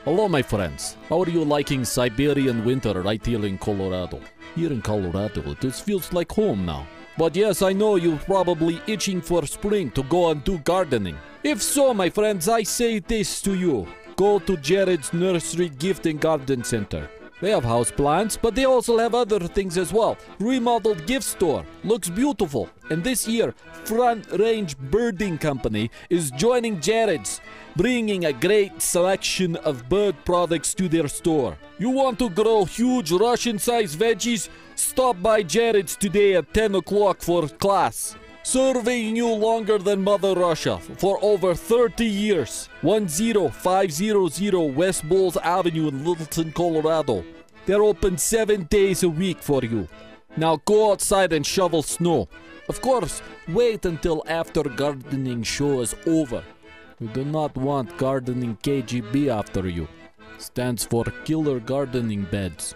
Hello, my friends. How are you liking Siberian winter right here in Colorado? Here in Colorado, this feels like home now. But yes, I know you're probably itching for spring to go and do gardening. If so, my friends, I say this to you. Go to Jared's Nursery Gift and Garden Center. They have houseplants, but they also have other things as well. Remodeled gift store. Looks beautiful. And this year, Front Range Birding Company is joining Jared's, bringing a great selection of bird products to their store. You want to grow huge Russian-sized veggies? Stop by Jared's today at 10 o'clock for class. Serving you longer than Mother Russia for over 30 years. 10500 West Bowles Avenue in Littleton, Colorado. They're open 7 days a week for you. Now go outside and shovel snow. Of course, wait until after gardening show is over. You do not want gardening KGB after you. Stands for Killer Gardening Beds.